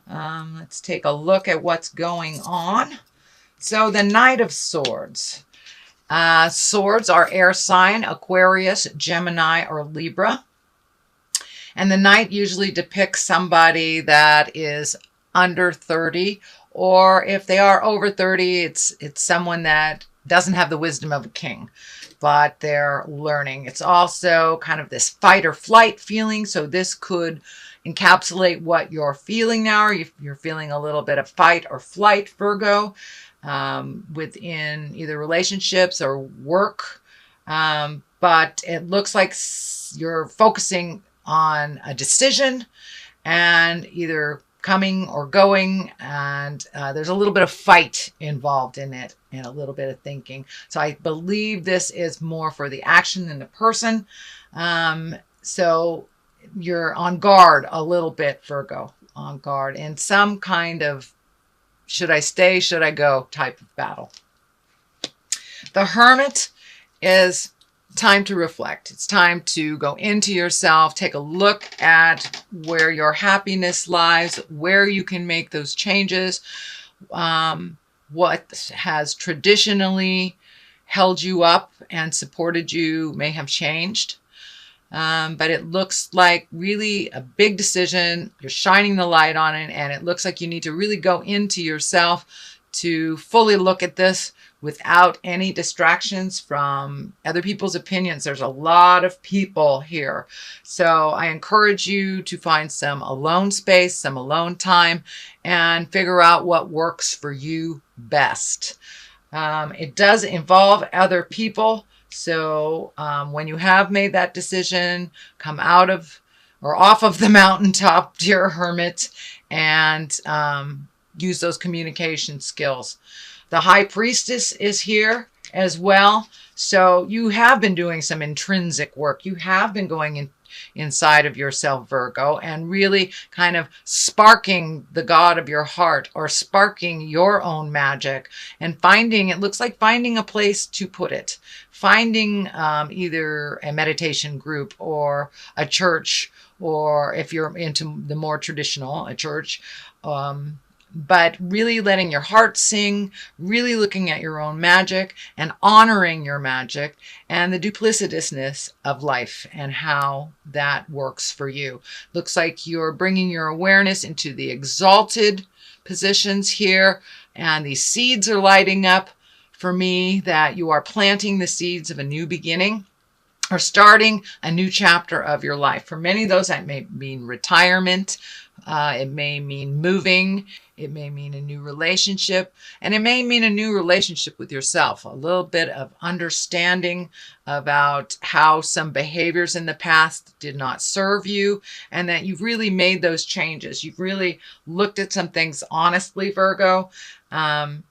Let's take a look at what's going on. So the Knight of Swords. Swords are air sign, Aquarius, Gemini, or Libra. And the Knight usually depicts somebody that is under 30, or if they are over 30, it's someone that doesn't have the wisdom of a king, but they're learning. It's also kind of this fight or flight feeling. So this could encapsulate what you're feeling now. If you're feeling a little bit of fight or flight, Virgo, within either relationships or work. But it looks like you're focusing on a decision and either coming or going, and there's a little bit of fight involved in it and a little bit of thinking. So I believe this is more for the action than the person. So you're on guard a little bit, Virgo, on guard in some kind of should I stay, should I go type of battle. The Hermit is time to reflect. It's time to go into yourself, take a look at where your happiness lies, where you can make those changes, what has traditionally held you up and supported you may have changed. But it looks like really a big decision. You're shining the light on it, and it looks like you need to really go into yourself to fully look at this without any distractions from other people's opinions. There's a lot of people here. So I encourage you to find some alone space, some alone time, and figure out what works for you best. It does involve other people. So when you have made that decision, come out of or off of the mountaintop, dear Hermit, and use those communication skills. The High Priestess is here as well. So you have been doing some intrinsic work. You have been going inside of yourself, Virgo, and really kind of sparking the God of your heart or sparking your own magic and finding, it looks like finding a place to put it. Finding either a meditation group or a church, or if you're into the more traditional, a church, but really letting your heart sing, really looking at your own magic and honoring your magic and the duplicitousness of life and how that works for you. Looks like you're bringing your awareness into the exalted positions here, and these seeds are lighting up for me, that you are planting the seeds of a new beginning or starting a new chapter of your life. For many of those, that may mean retirement. It may mean moving. It may mean a new relationship, and it may mean a new relationship with yourself. A little bit of understanding about how some behaviors in the past did not serve you, and that you've really made those changes. You've really looked at some things honestly, Virgo, and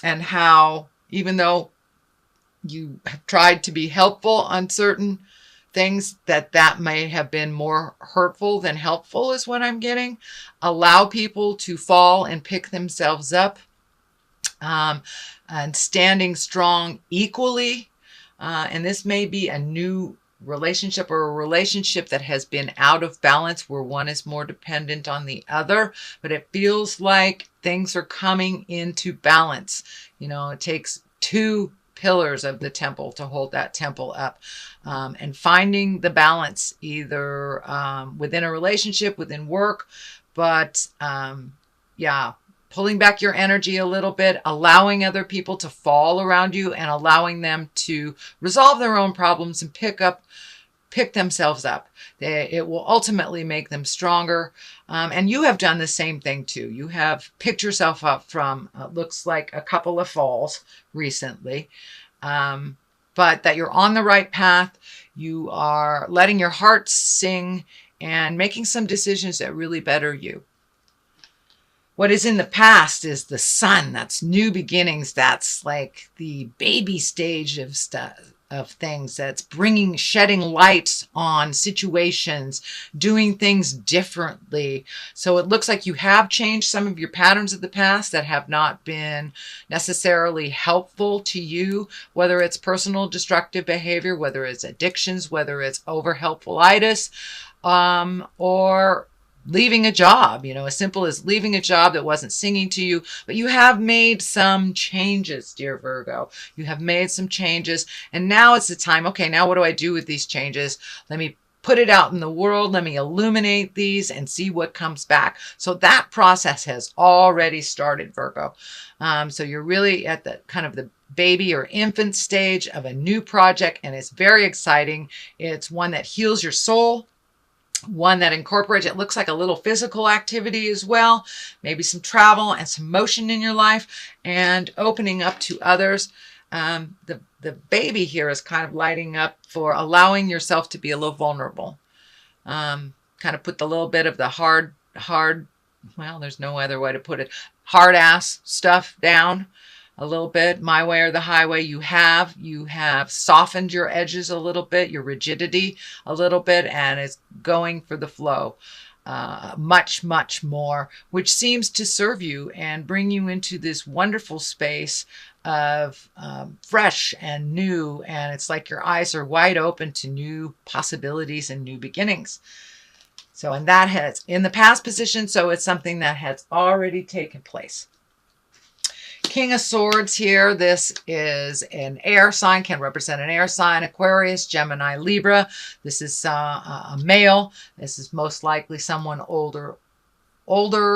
how even though you have tried to be helpful on certain things, that may have been more hurtful than helpful is what I'm getting. Allow people to fall and pick themselves up, and standing strong equally. And this may be a new relationship or a relationship that has been out of balance where one is more dependent on the other, but it feels like things are coming into balance. You know, it takes two pillars of the temple to hold that temple up, and finding the balance either within a relationship, within work, but yeah, pulling back your energy a little bit, allowing other people to fall around you and allowing them to resolve their own problems and pick themselves up. It will ultimately make them stronger. And you have done the same thing too. You have picked yourself up from, looks like a couple of falls recently, but that you're on the right path. You are letting your heart sing and making some decisions that really better you. What is in the past is the sun. That's new beginnings. That's like the baby stage of stuff, of things. That's shedding light on situations, doing things differently. So it looks like you have changed some of your patterns of the past that have not been necessarily helpful to you, whether it's personal destructive behavior, whether it's addictions, whether it's over helpfulitis, or leaving a job, as simple as leaving a job that wasn't singing to you, but you have made some changes, dear Virgo. You have made some changes, and now it's the time. Okay, now what do I do with these changes? Let me put it out in the world. Let me illuminate these and see what comes back. So that process has already started, Virgo. So you're really at the kind of the baby or infant stage of a new project, and it's very exciting. It's one that heals your soul, one that incorporates, it looks like a little physical activity as well, maybe some travel and some motion in your life, and opening up to others. The baby here is kind of lighting up for allowing yourself to be a little vulnerable. Kind of put the little bit of the hard, well, there's no other way to put it, hard ass stuff down a little bit, my way or the highway. You have softened your edges a little bit, your rigidity a little bit, and it's going for the flow much, much more, which seems to serve you and bring you into this wonderful space of fresh and new, and it's like your eyes are wide open to new possibilities and new beginnings. So, and that has in the past position, so it's something that has already taken place. King of Swords here. This is an air sign, can represent an air sign, Aquarius, Gemini, Libra. This is a male. This is most likely someone older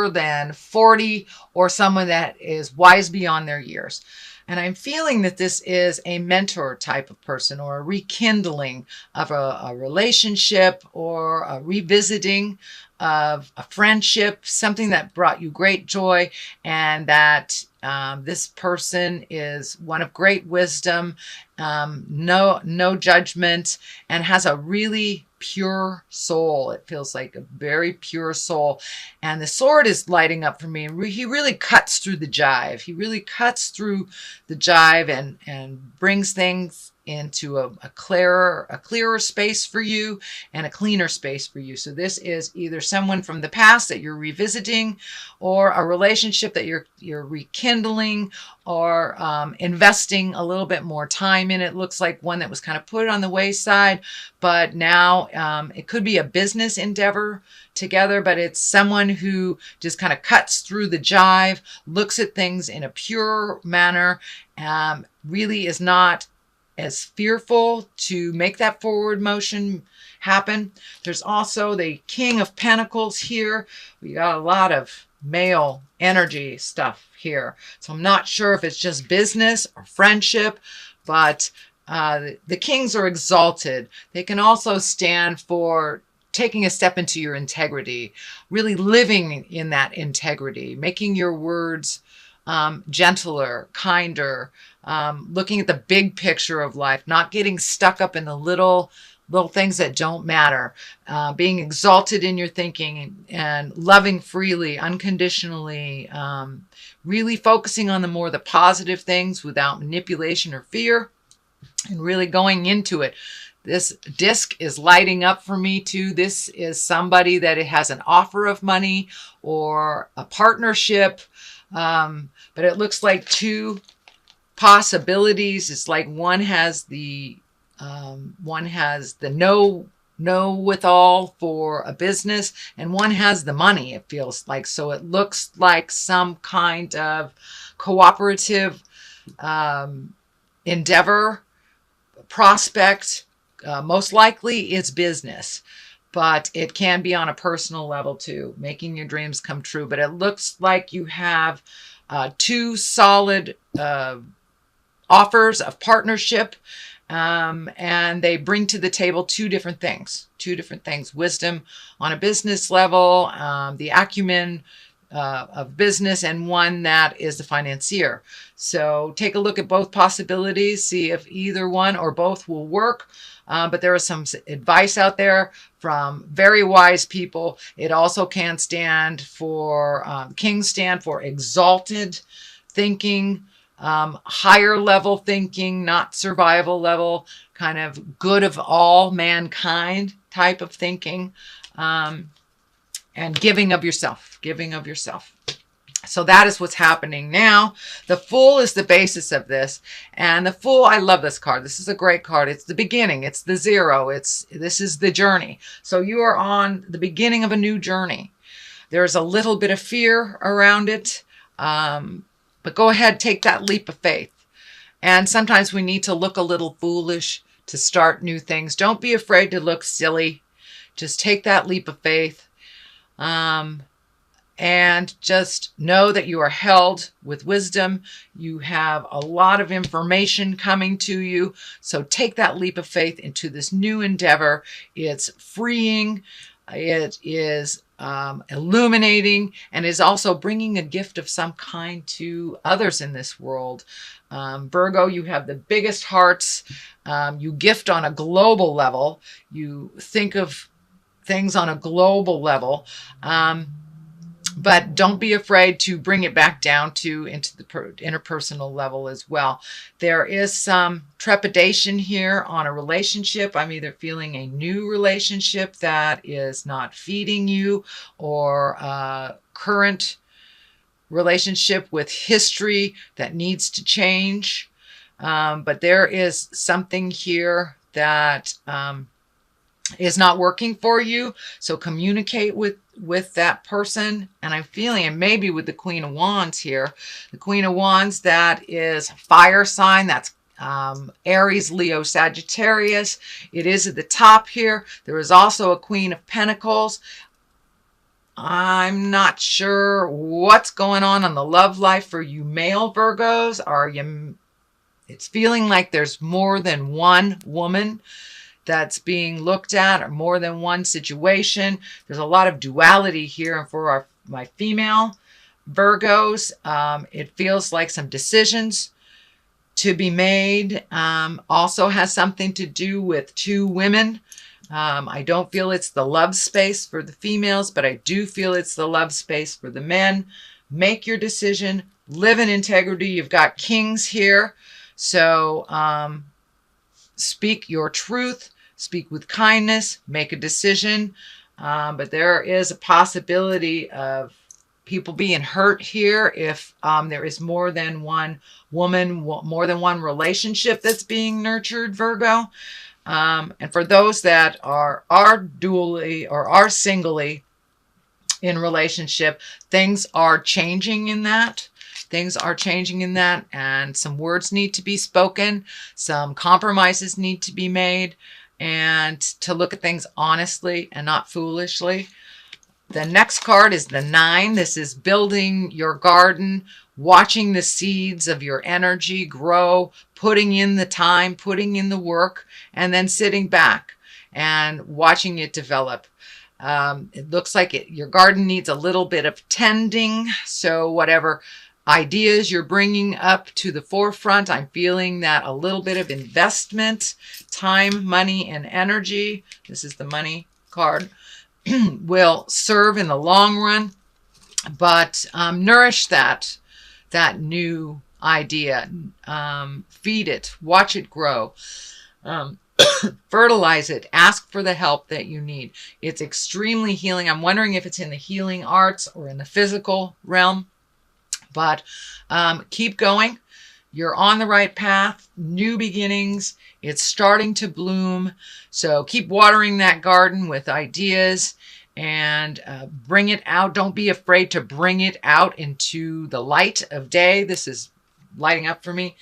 than 40, or someone that is wise beyond their years. And I'm feeling that this is a mentor type of person, or a rekindling of a relationship, or a revisiting of a friendship, something that brought you great joy, and that this person is one of great wisdom, no judgment, and has a really pure soul. It feels like a very pure soul. And the sword is lighting up for me. He really cuts through the jive. He really cuts through the jive and brings things into a clearer space for you, and a cleaner space for you. So this is either someone from the past that you're revisiting, or a relationship that you're rekindling, or investing a little bit more time in. It looks like one that was kind of put on the wayside, but now it could be a business endeavor together, but it's someone who just kind of cuts through the jive, looks at things in a pure manner, really is not as fearful to make that forward motion happen. There's also the King of Pentacles here. We got a lot of male energy stuff here. So I'm not sure if it's just business or friendship, but the kings are exalted. They can also stand for taking a step into your integrity, really living in that integrity, making your words gentler, kinder, looking at the big picture of life, not getting stuck up in the little things that don't matter, being exalted in your thinking and loving freely, unconditionally, really focusing on the positive things without manipulation or fear, and really going into it. This disc is lighting up for me too. This is somebody that it has an offer of money or a partnership, but it looks like two possibilities. It's like one has the know with all for a business, and one has the money, it feels like. So it looks like some kind of cooperative endeavor, prospect. Most likely it's business, but it can be on a personal level too, making your dreams come true. But it looks like you have two solid offers of partnership, and they bring to the table two different things. Wisdom on a business level, the acumen of business, and one that is the financier. So take a look at both possibilities, see if either one or both will work. But there is some advice out there from very wise people. It also can stand for, kings stand for exalted thinking, higher level thinking, not survival level, kind of good of all mankind type of thinking, and giving of yourself. So that is what's happening now. The Fool is the basis of this. And the Fool, I love this card. This is a great card. It's the beginning. It's the zero. This is the journey. So you are on the beginning of a new journey. There's a little bit of fear around it, but go ahead, take that leap of faith. And sometimes we need to look a little foolish to start new things. Don't be afraid to look silly. Just take that leap of faith. And just know that you are held with wisdom. You have a lot of information coming to you. So take that leap of faith into this new endeavor. It's freeing. It is illuminating, and is also bringing a gift of some kind to others in this world. Virgo, you have the biggest hearts. You gift on a global level. You think of things on a global level. But don't be afraid to bring it back down into the interpersonal level as well. There is some trepidation here on a relationship. I'm either feeling a new relationship that is not feeding you, or a current relationship with history that needs to change. But there is something here that is not working for you. So communicate with that person. And I'm feeling, and maybe with the Queen of Wands here, the Queen of Wands, that is fire sign. That's Aries, Leo, Sagittarius. It is at the top here. There is also a Queen of Pentacles. I'm not sure what's going on the love life for you male Virgos. It's feeling like there's more than one woman that's being looked at, or more than one situation. There's a lot of duality here. And for my female Virgos, it feels like some decisions to be made. Also has something to do with two women. I don't feel it's the love space for the females, but I do feel it's the love space for the men. Make your decision. Live in integrity. You've got kings here. So speak your truth. Speak with kindness, make a decision. But there is a possibility of people being hurt here if there is more than one woman, more than one relationship that's being nurtured, Virgo. And for those that are dually or are singly in relationship, things are changing in that. Things are changing in that, and some words need to be spoken. Some compromises need to be made, and to look at things honestly and not foolishly. The next card is the 9. This is building your garden, watching the seeds of your energy grow, putting in the time, putting in the work, and then sitting back and watching it develop. It looks like your garden needs a little bit of tending. So whatever ideas you're bringing up to the forefront, I'm feeling that a little bit of investment, time, money, and energy, this is the money card, will serve in the long run. But nourish that new idea. Feed it. Watch it grow. Fertilize it. Ask for the help that you need. It's extremely healing. I'm wondering if it's in the healing arts or in the physical realm. But keep going. You're on the right path. New beginnings. It's starting to bloom. So keep watering that garden with ideas and bring it out. Don't be afraid to bring it out into the light of day. This is lighting up for me.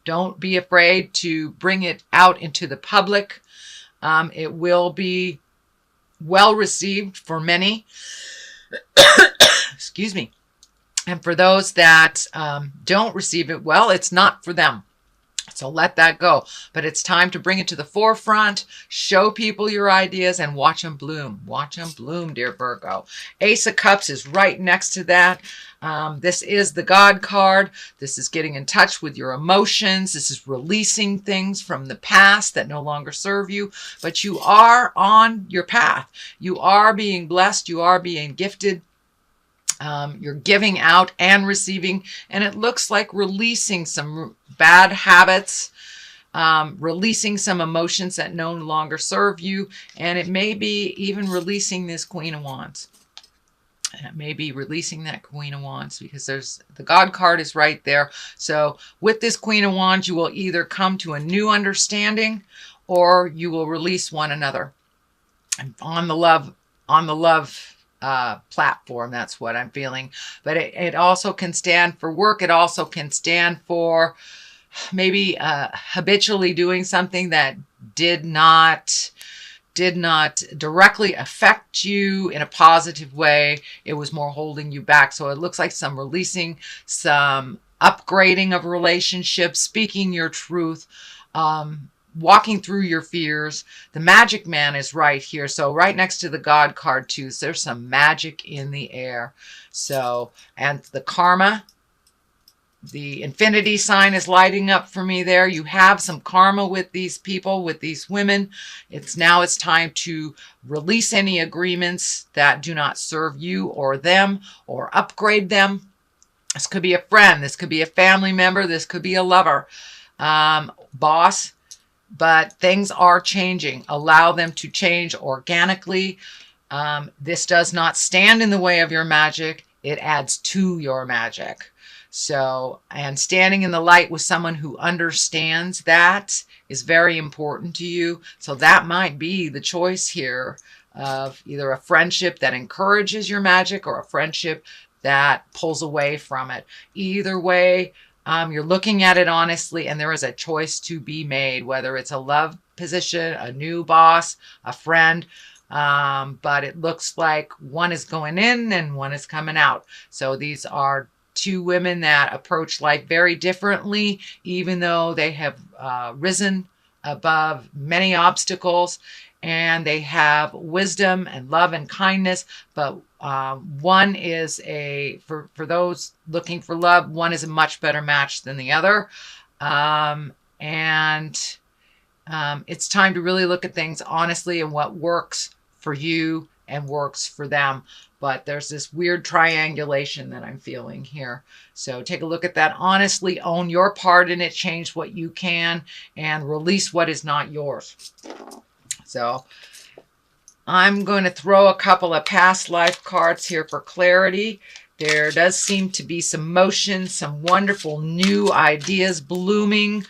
Don't be afraid to bring it out into the public. It will be well received for many. Excuse me. And for those that don't receive it well, it's not for them. So let that go. But it's time to bring it to the forefront, show people your ideas, and watch them bloom. Watch them bloom, dear Virgo. Ace of Cups is right next to that. This is the God card. This is getting in touch with your emotions. This is releasing things from the past that no longer serve you. But you are on your path. You are being blessed. You are being gifted. You're giving out and receiving, and it looks like releasing some bad habits, releasing some emotions that no longer serve you, and it may be even releasing this Queen of Wands. And it may be releasing that Queen of Wands, because the God card is right there. So with this Queen of Wands, you will either come to a new understanding, or you will release one another. And on the love platform. That's what I'm feeling. But it also can stand for work. It also can stand for maybe habitually doing something that did not directly affect you in a positive way. It was more holding you back. So it looks like some releasing, some upgrading of relationships, speaking your truth, walking through your fears. The magic man is right here. So right next to the God card too. So there's some magic in the air. So, and the karma, the infinity sign is lighting up for me there. You have some karma with these people, with these women. It's time to release any agreements that do not serve you or them, or upgrade them. This could be a friend. This could be a family member. This could be a lover, boss. But things are changing. Allow them to change organically. This does not stand in the way of your magic. It adds to your magic. So, and standing in the light with someone who understands that is very important to you. So that might be the choice here of either a friendship that encourages your magic or a friendship that pulls away from it. Either way, you're looking at it honestly, and there is a choice to be made, whether it's a love position, a new boss, a friend. But it looks like one is going in and one is coming out. So these are two women that approach life very differently, even though they have risen above many obstacles, and they have wisdom and love and kindness. But one is for those looking for love, one is a much better match than the other. It's time to really look at things honestly and what works for you and works for them. But there's this weird triangulation that I'm feeling here. So take a look at that honestly, own your part in it, change what you can, and release what is not yours. So I'm going to throw a couple of past life cards here for clarity. There does seem to be some motion, some wonderful new ideas blooming,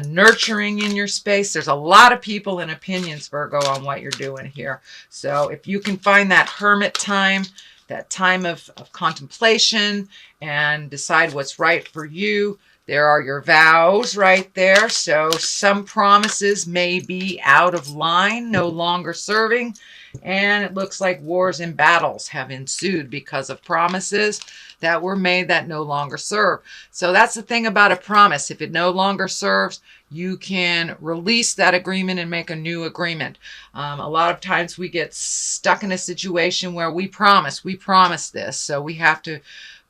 nurturing in your space. There's a lot of people and opinions, Virgo, on what you're doing here. So if you can find that hermit time, that time of contemplation, and decide what's right for you, there are your vows right there. So some promises may be out of line, no longer serving. And it looks like wars and battles have ensued because of promises that were made that no longer serve. So that's the thing about a promise. If it no longer serves, you can release that agreement and make a new agreement. A lot of times we get stuck in a situation where we promise this. So we have to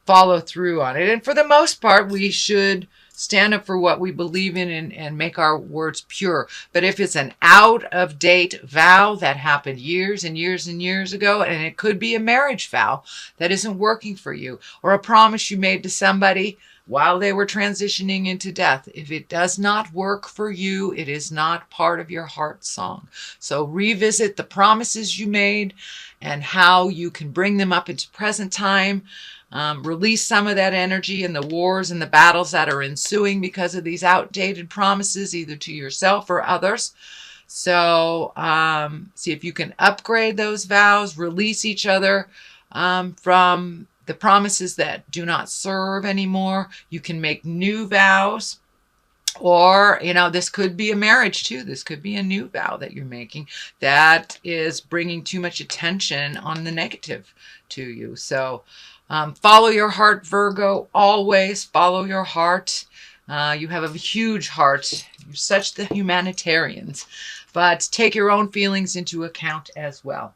follow through on it. And for the most part, we should stand up for what we believe in and make our words pure. But if it's an out-of-date vow that happened years and years and years ago, and it could be a marriage vow that isn't working for you, or a promise you made to somebody while they were transitioning into death, if it does not work for you, it is not part of your heart song. So revisit the promises you made and how you can bring them up into present time. Release some of that energy in the wars and the battles that are ensuing because of these outdated promises, either to yourself or others. So see if you can upgrade those vows, release each other from the promises that do not serve anymore. You can make new vows. Or, this could be a marriage too. This could be a new vow that you're making that is bringing too much attention on the negative to you. So follow your heart, Virgo. Always follow your heart. You have a huge heart. You're such the humanitarians. But take your own feelings into account as well.